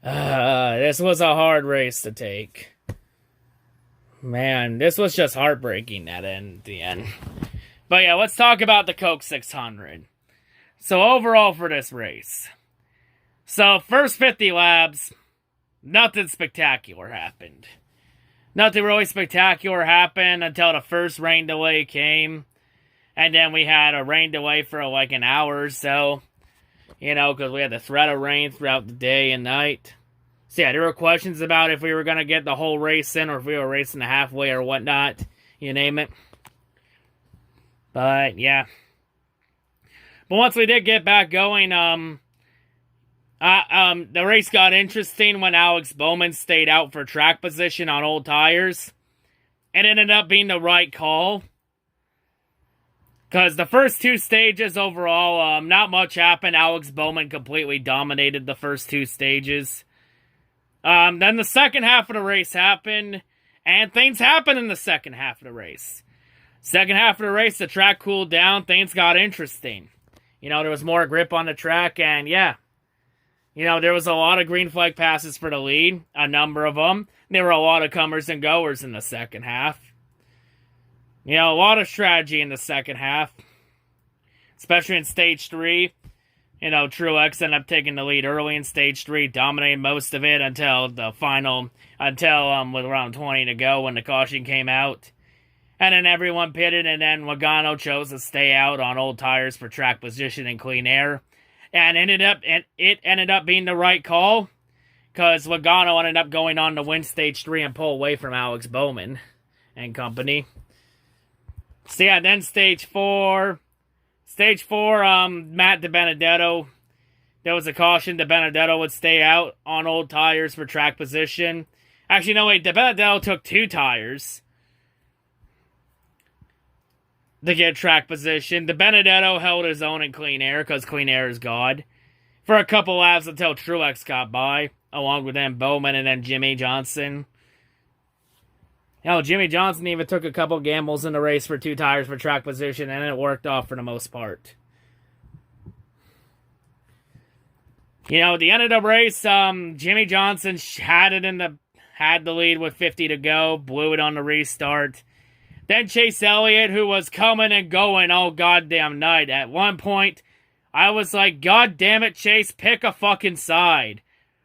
This was a hard race to take. Man, this was just heartbreaking at the end. But yeah, let's talk about the Coke 600. So overall for this race. So first 50 laps, nothing spectacular happened. Nothing really spectacular happened until the first rain delay came. And then we had a rain delay for like an hour or so. You know, because we had the threat of rain throughout the day and night. So yeah, there were questions about if we were going to get the whole race in or if we were racing the halfway or whatnot. You name it. But yeah. But once we did get back going, the race got interesting when Alex Bowman stayed out for track position on old tires. It ended up being the right call. Because the first two stages overall, not much happened. Alex Bowman completely dominated the first two stages. Then the second half of the race happened, and things happened in the second half of the race. Second half of the race, the track cooled down, things got interesting. You know, there was more grip on the track, and yeah. You know, there was a lot of green flag passes for the lead, a number of them. There were a lot of comers and goers in the second half. You know, a lot of strategy in the second half. Especially in Stage 3. You know, Truex ended up taking the lead early in Stage 3, dominating most of it until with around 20 to go when the caution came out. And then everyone pitted, and then Logano chose to stay out on old tires for track position and clean air. And it ended up being the right call, because Logano ended up going on to win Stage 3 and pull away from Alex Bowman and company. So yeah, then Stage 4... Stage 4, Matt DiBenedetto, there was a caution. DiBenedetto would stay out on old tires for track position. Actually, no, wait, DiBenedetto took 2 tires to get track position. DiBenedetto held his own in clean air, because clean air is God, for a couple laps until Truex got by, along with then Bowman and then Jimmy Johnson. Hell, Jimmy Johnson even took a couple gambles in the race for 2 tires for track position, and it worked off for the most part. You know, at the end of the race, Jimmy Johnson had the lead with 50 to go, blew it on the restart. Then Chase Elliott, who was coming and going all goddamn night. At one point, I was like, God damn it, Chase, pick a fucking side.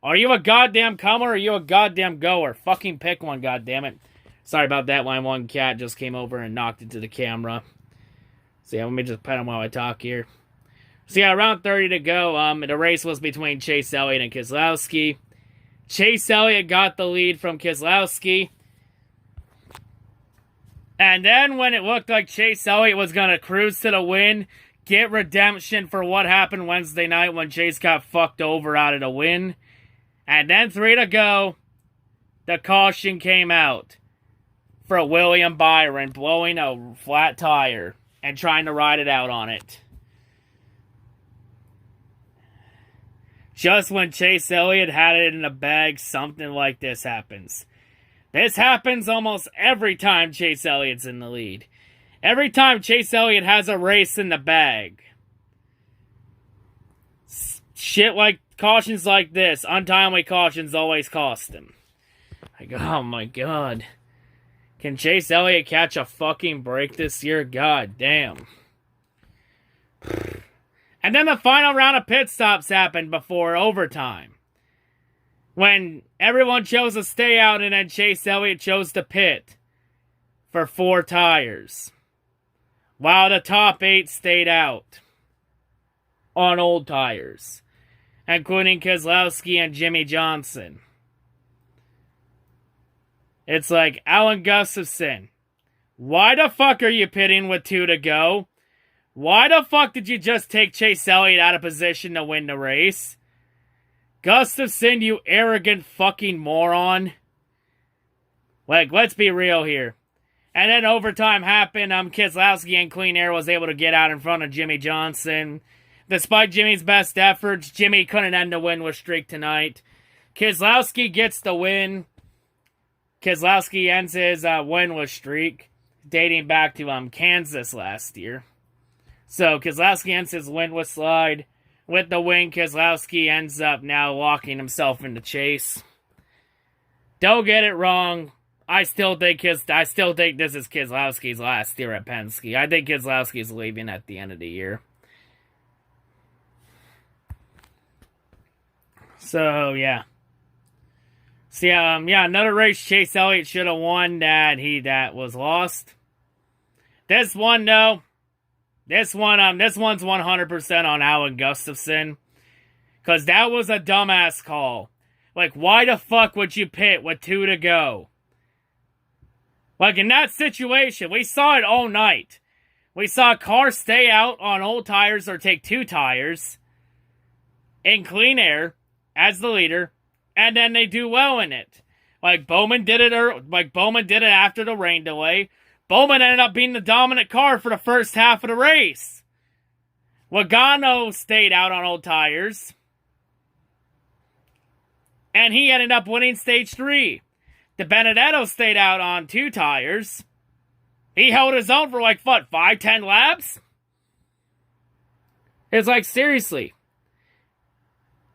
Are you a goddamn comer or are you a goddamn goer? Fucking pick one, goddammit. Sorry about that, line one cat just came over and knocked into the camera. So yeah, let me just pet him while I talk here. So yeah, around 30 to go, the race was between Chase Elliott and Keselowski. Chase Elliott got the lead from Keselowski. And then when it looked like Chase Elliott was going to cruise to the win, get redemption for what happened Wednesday night when Chase got fucked over out of the win. And then 3 to go, the caution came out for William Byron blowing a flat tire and trying to ride it out on it. Just when Chase Elliott had it in the bag, something like this happens. This happens almost every time Chase Elliott's in the lead. Every time Chase Elliott has a race in the bag. Shit like cautions like this, untimely cautions always cost him. Like, oh my god. Can Chase Elliott catch a fucking break this year? God damn. And then the final round of pit stops happened before overtime. When everyone chose to stay out and then Chase Elliott chose to pit for 4 tires. While the top 8 stayed out on old tires. Including Keselowski and Jimmy Johnson. It's like, Alan Gustafson, why the fuck are you pitting with 2 to go? Why the fuck did you just take Chase Elliott out of position to win the race? Gustafson, you arrogant fucking moron. Like, let's be real here. And then overtime happened. Keselowski in clean air was able to get out in front of Jimmy Johnson. Despite Jimmy's best efforts, Jimmy couldn't end the winless streak tonight. Keselowski gets the win. Keselowski ends his winless streak, dating back to Kansas last year. So Keselowski ends his winless with the win, Keselowski ends up now locking himself into Chase. Don't get it wrong. I still think this is Keselowski's last year at Penske. I think Keselowski's leaving at the end of the year. So yeah. So yeah, another race Chase Elliott should have won that was lost. This one though, this one's 100% on Alan Gustafson, cause that was a dumbass call. Like, why the fuck would you pit with 2 to go? Like, in that situation, we saw it all night. We saw cars stay out on old tires or take 2 tires in clean air as the leader, and then they do well in it. Like Bowman did it after the rain delay. Bowman ended up being the dominant car for the first half of the race. Logano stayed out on old tires, and he ended up winning stage 3. De Benedetto stayed out on 2 tires. He held his own for 5-10 laps? It's like, seriously.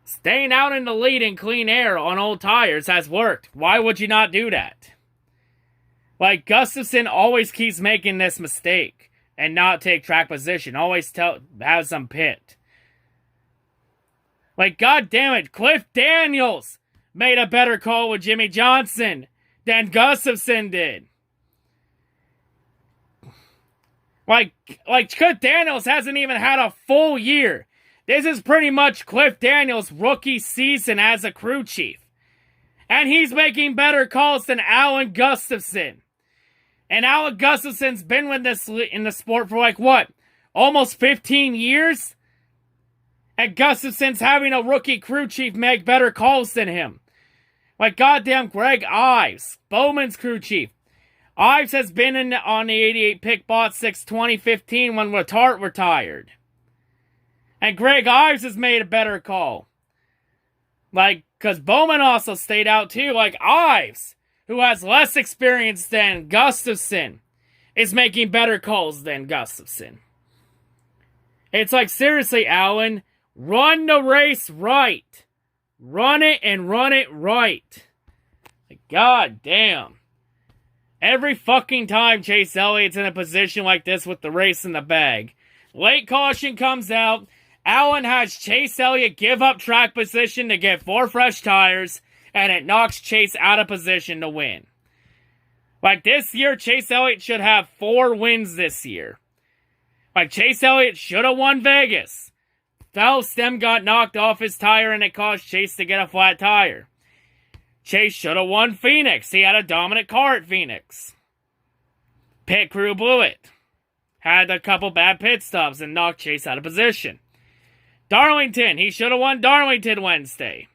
Staying out in the lead in clean air on old tires has worked. Why would you not do that? Like, Gustafson always keeps making this mistake and not take track position. Always have some pit. Like, god damn it, Cliff Daniels made a better call with Jimmy Johnson than Gustafson did. Like Cliff Daniels hasn't even had a full year. This is pretty much Cliff Daniels' rookie season as a crew chief. And he's making better calls than Alan Gustafson. And Alan Gustafson's been with this in the sport for almost 15 years? And Gustafson's having a rookie crew chief make better calls than him. Like goddamn Greg Ives, Bowman's crew chief. Ives has been on the 88 pick bot since 2015 when Letarte retired. And Greg Ives has made a better call. Because Bowman also stayed out too. Like Ives, who has less experience than Gustafson, is making better calls than Gustafson. It's like, seriously, Alan, run the race right. Run it and run it right. Like, god damn. Every fucking time Chase Elliott's in a position like this with the race in the bag. Late caution comes out. Allen has Chase Elliott give up track position to get 4 fresh tires, and it knocks Chase out of position to win. Like this year, Chase Elliott should have 4 wins this year. Like Chase Elliott should have won Vegas. Foul stem got knocked off his tire and it caused Chase to get a flat tire. Chase should have won Phoenix. He had a dominant car at Phoenix. Pit crew blew it. Had a couple bad pit stops and knocked Chase out of position. Darlington, he should have won Darlington Wednesday.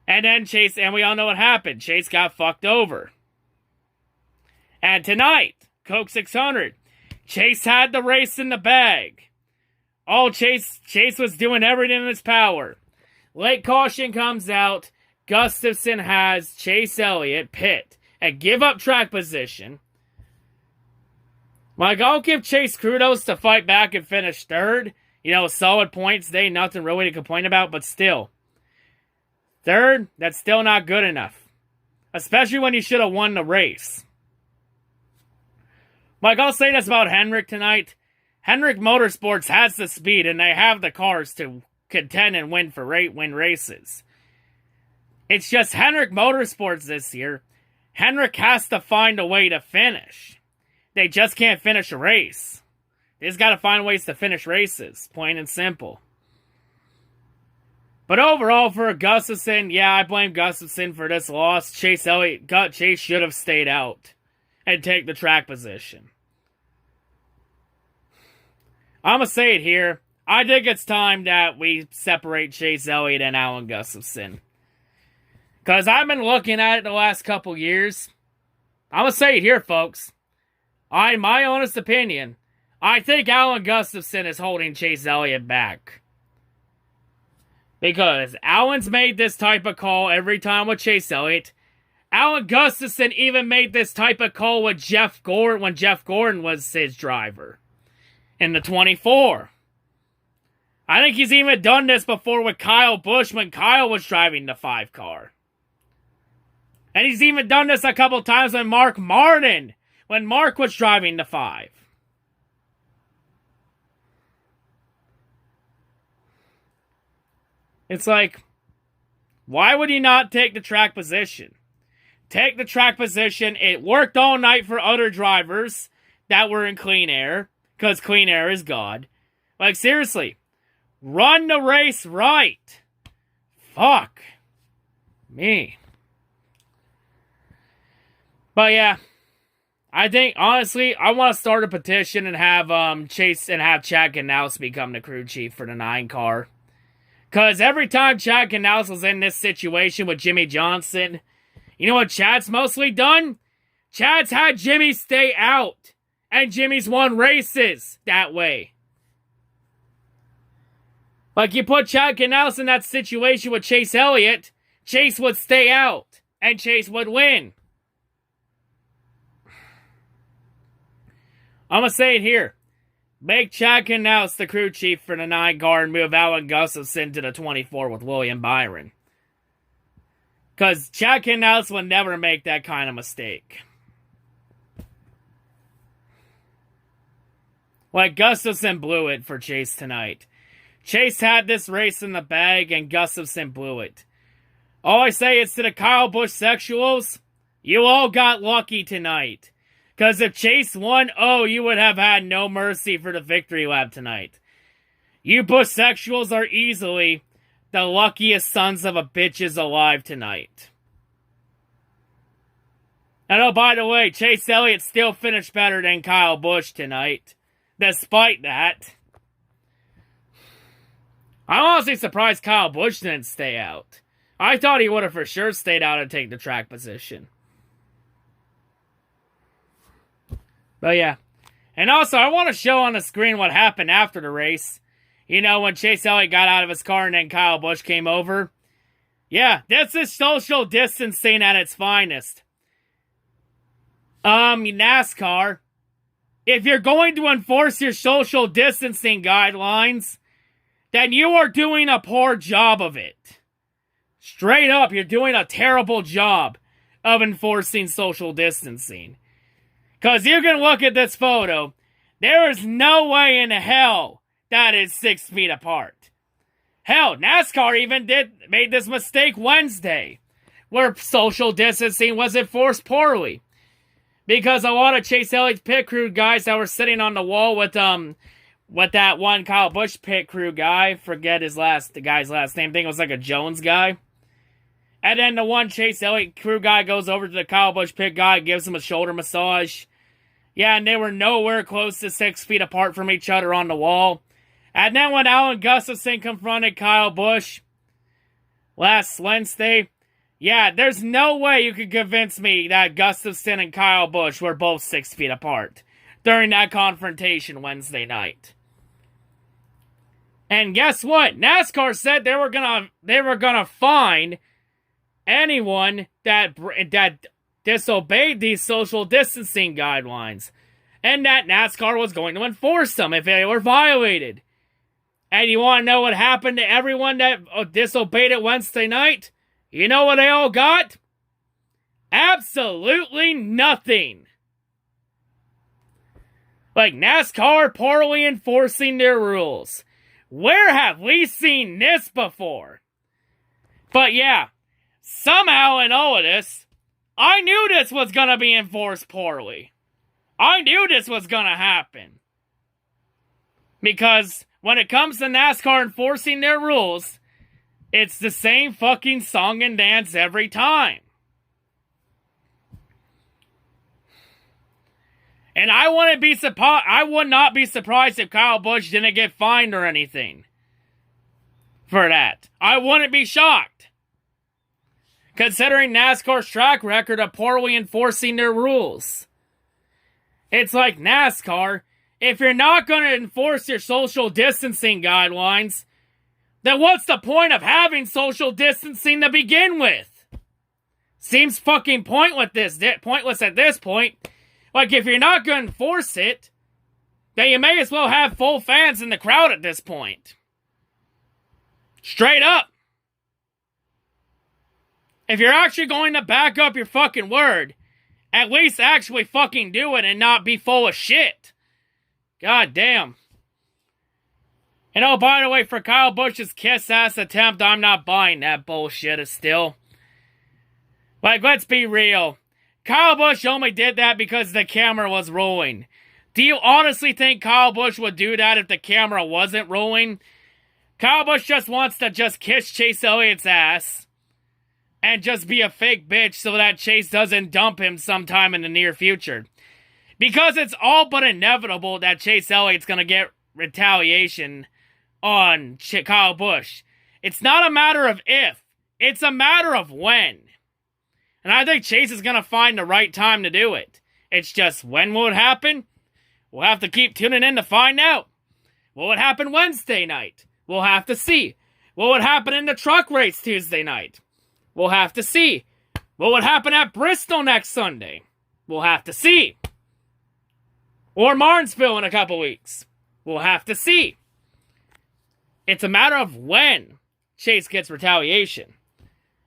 And then Chase, and we all know what happened. Chase got fucked over. And tonight, Coke 600, Chase had the race in the bag. Chase was doing everything in his power. Late caution comes out. Gustafson has Chase Elliott pit and give up track position. I'll give Chase kudos to fight back and finish 3rd. Solid points day, nothing really to complain about, but still. 3rd, that's still not good enough. Especially when you should have won the race. I'll say this about Hendrick tonight. Hendrick Motorsports has the speed and they have the cars to contend and win races. It's just Hendrick Motorsports this year. Hendrick has to find a way to finish. They just can't finish a race. They just got to find ways to finish races, plain and simple. But overall, for Gustafson, yeah, I blame Gustafson for this loss. Chase should have stayed out and take the track position. I'm going to say it here. I think it's time that we separate Chase Elliott and Alan Gustafson. Because I've been looking at it the last couple years. I'm going to say it here, folks. My honest opinion, I think Alan Gustafson is holding Chase Elliott back. Because Alan's made this type of call every time with Chase Elliott. Alan Gustafson even made this type of call with Jeff Gordon when Jeff Gordon was his driver. In the 24. I think he's even done this before with Kyle Busch when Kyle was driving the 5 car. And he's even done this a couple times with Mark Martin when Mark was driving the 5. It's like, why would he not take the track position? Take the track position. It worked all night for other drivers that were in clean air, because clean air is God. Like, seriously, run the race right. Fuck me. But yeah, I think, honestly, I want to start a petition and have Chase and have Chad Knaus become the crew chief for the 9 car. Because every time Chad Knaus was in this situation with Jimmy Johnson, you know what Chad's mostly done? Chad's had Jimmy stay out. And Jimmy's won races that way. Like, you put Chad Knaus in that situation with Chase Elliott, Chase would stay out. And Chase would win. I'm going to say it here. Make Chad Knaus the crew chief for the 9 car and move Alan Gustafson to the 24 with William Byron. Because Chad Knaus will never make that kind of mistake. Like, Gustafson blew it for Chase tonight. Chase had this race in the bag and Gustafson blew it. All I say is to the Kyle Busch sexuals, you all got lucky tonight. Because if Chase won, you would have had no mercy for the victory lap tonight. You Busch sexuals are easily the luckiest sons of a bitches alive tonight. And oh, by the way, Chase Elliott still finished better than Kyle Busch tonight. Despite that. I'm honestly surprised Kyle Busch didn't stay out. I thought he would have for sure stayed out and take the track position. But yeah. And also, I want to show on the screen what happened after the race. You know, when Chase Elliott got out of his car and then Kyle Busch came over. Yeah, this is social distancing at its finest. NASCAR, if you're going to enforce your social distancing guidelines, then you are doing a poor job of it. Straight up, you're doing a terrible job of enforcing social distancing. Because you can look at this photo. There is no way in hell that is 6 feet apart. Hell, NASCAR even made this mistake Wednesday, where social distancing was enforced poorly. Because a lot of Chase Elliott's pit crew guys that were sitting on the wall with that one Kyle Busch pit crew guy, forget the guy's last name, I think it was like a Jones guy. And then the one Chase Elliott crew guy goes over to the Kyle Busch pit guy, gives him a shoulder massage. Yeah, and they were nowhere close to 6 feet apart from each other on the wall. And then when Alan Gustafson confronted Kyle Busch last Wednesday, yeah, there's no way you could convince me that Gustafson and Kyle Busch were both 6 feet apart during that confrontation Wednesday night. And guess what? NASCAR said they were gonna fine anyone that disobeyed these social distancing guidelines, and that NASCAR was going to enforce them if they were violated. And you want to know what happened to everyone that disobeyed it Wednesday night? You know what they all got? Absolutely nothing. Like NASCAR poorly enforcing their rules. Where have we seen this before? But yeah, somehow in all of this, I knew this was going to be enforced poorly. I knew this was going to happen. Because when it comes to NASCAR enforcing their rules, it's the same fucking song and dance every time. And I would not be surprised if Kyle Busch didn't get fined or anything for that. I wouldn't be shocked. Considering NASCAR's track record of poorly enforcing their rules. It's like NASCAR, if you're not going to enforce your social distancing guidelines, then what's the point of having social distancing to begin with? Seems fucking pointless at this point. Like, if you're not going to enforce it, then you may as well have full fans in the crowd at this point. Straight up. If you're actually going to back up your fucking word, at least actually fucking do it and not be full of shit. God damn. And oh, by the way, for Kyle Busch's kiss-ass attempt, I'm not buying that bullshit still. Like, let's be real. Kyle Busch only did that because the camera was rolling. Do you honestly think Kyle Busch would do that if the camera wasn't rolling? Kyle Busch just wants to just kiss Chase Elliott's ass and just be a fake bitch so that Chase doesn't dump him sometime in the near future. Because it's all but inevitable that Chase Elliott's going to get retaliation on Kyle Busch. It's not a matter of if, it's a matter of when. And I think Chase is going to find the right time to do it. It's just, when will it happen? We'll have to keep tuning in to find out. Will it happen Wednesday night? We'll have to see. Will it happen in the truck race Tuesday night? We'll have to see. Will it happen at Bristol next Sunday? We'll have to see. Or Martinsville in a couple weeks. We'll have to see. It's a matter of when Chase gets retaliation.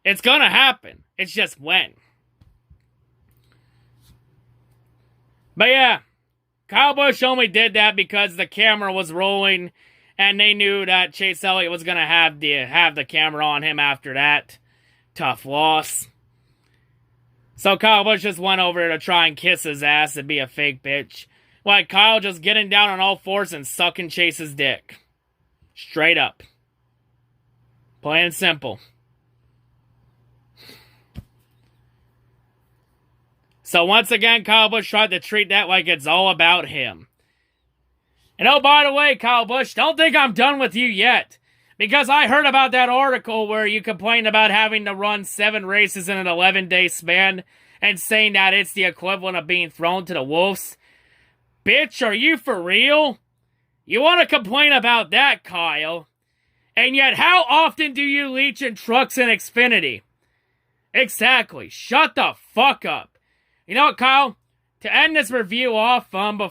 It's gonna happen. It's just when. But yeah, Kyle Busch only did that because the camera was rolling and they knew that Chase Elliott was gonna have the camera on him after that. Tough loss. So Kyle Busch just went over to try and kiss his ass and be a fake bitch. Like Kyle just getting down on all fours and sucking Chase's dick. Straight up. Plain and simple. So once again, Kyle Busch tried to treat that like it's all about him. And oh, by the way, Kyle Busch, don't think I'm done with you yet. Because I heard about that article where you complained about having to run 7 races in an 11-day span and saying that it's the equivalent of being thrown to the wolves. Bitch, are you for real? You want to complain about that, Kyle? And yet, how often do you leech in trucks in Xfinity? Exactly. Shut the fuck up. You know what, Kyle? To end this review off, I'm going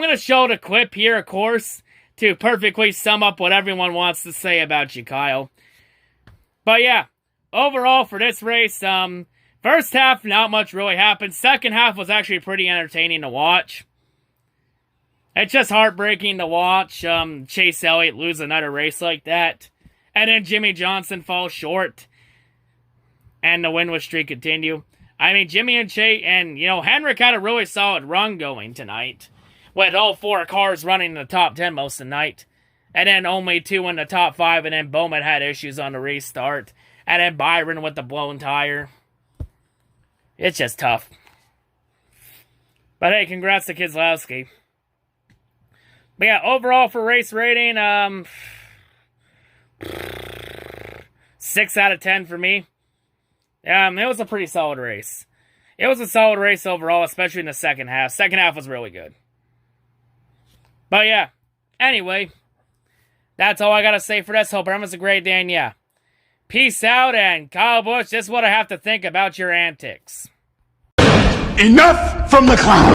to show the clip here, of course, to perfectly sum up what everyone wants to say about you, Kyle. But yeah, overall for this race, first half, not much really happened. Second half was actually pretty entertaining to watch. It's just heartbreaking to watch Chase Elliott lose another race like that. And then Jimmy Johnson fall short. And the winless streak continue. I mean, Jimmy and Chase, and, Henrik had a really solid run going tonight. With all 4 cars running in the top 10 most of the night. And then only 2 in the top 5, and then Bowman had issues on the restart. And then Byron with the blown tire. It's just tough. But hey, congrats to Keselowski. But yeah, overall for race rating, 6 out of 10 for me. It was a pretty solid race. It was a solid race overall, especially in the second half. Second half was really good. But yeah, anyway, that's all I gotta say for this. Hope everyone's a great day, and yeah. Peace out, and Kyle Busch, this is what I have to think about your antics. Enough from the clown!